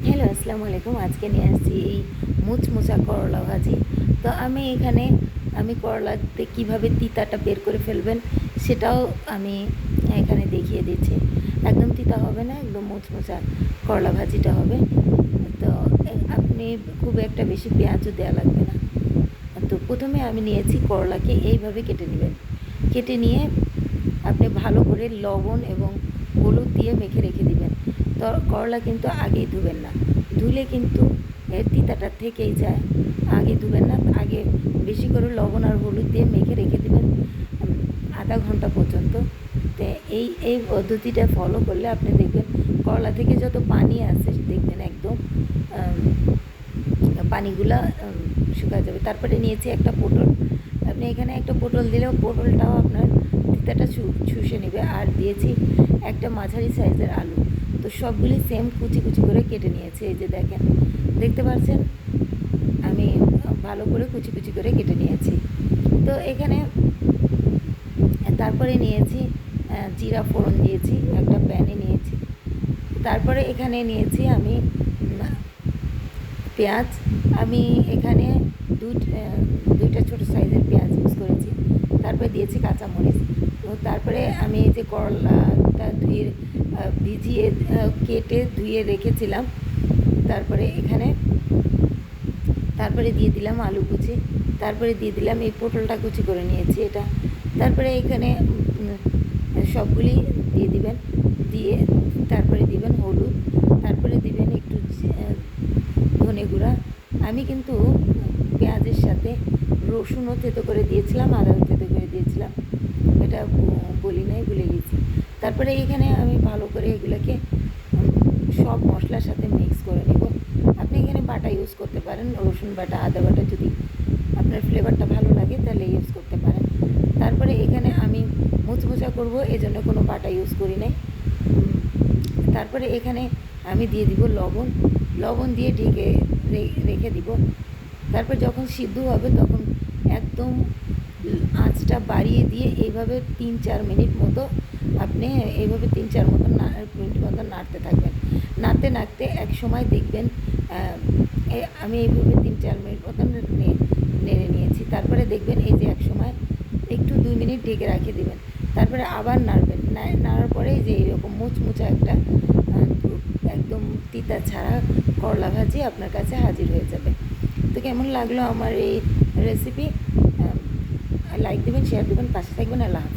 Hello, আসসালামু আলাইকুম। আজকে নিয়ে আসছি এই মুচমুচা করলা ভাজি। তো আমি করলাতে কীভাবে তিতাটা বের করে ফেলবেন সেটাও আমি এখানে দেখিয়ে দিচ্ছি। একদম তিতা হবে না, একদম মুচমুচা করলা ভাজিটা হবে। তো আপনি খুব একটা বেশি পেঁয়াজও দেওয়া লাগবে না। তো প্রথমে আমি নিয়েছি করলাকে এইভাবে কেটে নেবেন। কেটে নিয়ে আপনি ভালো করে লবণ এবং হলুদ দিয়ে মেখে রেখে দিবেন। তো করলা কিন্তু আগেই ধুবেন না, ধুলে কিন্তু এর তিতাটা থেকেই যায়। আগে ধুবেন না, আগে বেশি করে লবণ আর হলুদ দিয়ে মেখে রেখে দেবেন আধা ঘন্টা পর্যন্ত। তো এই পদ্ধতিটা ফলো করলে আপনি দেখবেন করলা থেকে যত পানি আছে দেখবেন একদম পানিগুলা শুকায় যাবে। তারপরে নিয়েছি একটা পটল। আপনি এখানে একটা পটল দিলেও পটলটাও আপনার তিতাটা শুষে নেবে। আর দিয়েছি একটা মাঝারি সাইজের আলু। তো সবগুলি সেম কুচি কুচি করে কেটে নিয়েছি। এই যে দেখেন, দেখতে পাচ্ছেন আমি ভালো করে কুচি কুচি করে কেটে নিয়েছি। তো এখানে তারপরে নিয়েছি জিরা ফোড়ন দিয়েছি, একটা প্যানে নিয়েছি। তারপরে এখানে নিয়েছি আমি পেঁয়াজ। আমি এখানে দুইটা ছোটো সাইজের পেঁয়াজ ইউজ করেছি। তারপরে দিয়েছি কাঁচামরিচ। তো তারপরে আমি এই যে করলাটা ভিজিয়ে কেটে ধুয়ে রেখেছিলাম। তারপরে দিয়ে দিলাম আলু কুচি। তারপরে দিয়ে দিলাম এই পটলটা কুচি করে নিয়েছি এটা। তারপরে এখানে সবগুলি দিয়ে দিবেন। দিয়ে তারপরে দিবেন হলুদ। তারপরে দিবেন একটু ধনে গুঁড়া। আমি কিন্তু পেঁয়াজের সাথে রসুনও থেতো করে দিয়েছিলাম, আদাও থেতো করে দিয়েছিলাম। এটা বলি নাই, ভুলে গেছি। তারপরে এখানে আমি ভালো করে এগুলোকে সব মশলার সাথে মিক্স করে নেব। আপনি এখানে বাটা ইউজ করতে পারেন, রসুন বাটা, আদা বাটা, যদি আপনার ফ্লেভারটা ভালো লাগে তাহলে ইউজ করতে পারেন। তারপরে এখানে আমি মুচমুচা করবো, এজন্য কোনো বাটা ইউজ করি নাই। তারপরে এখানে আমি দিয়ে দিব লবণ দিয়ে ঢেকে রেখে দিব। তারপর যখন সিদ্ধ হবে তখন একদম আঁচটা বাড়িয়ে দিয়ে এইভাবে 3-4 মিনিট মতো আপনি এইভাবে 3-4 মিনিট মতো নাড়তে থাকবেন। নাড়তে নাড়তে এক সময় দেখবেন আমি এইভাবে 3-4 মিনিট মতো নেড়ে নিয়েছি। তারপরে দেখবেন এই যে এক সময় একটু 2 মিনিট ঢেকে রেখে দেবেন। তারপরে আবার নাড়বেন। নাড়ার পরে যে এরকম মুচমুচা একটা একদম তিতা ছাড়া করলা ভাজি আপনার কাছে হাজির হয়ে যাবে। তো কেমন লাগলো আমার এই রেসিপি? লাইক দেবেন, শেয়ার দেবেন, পাশে থাকবেন। আল্লাহ হাফেজ।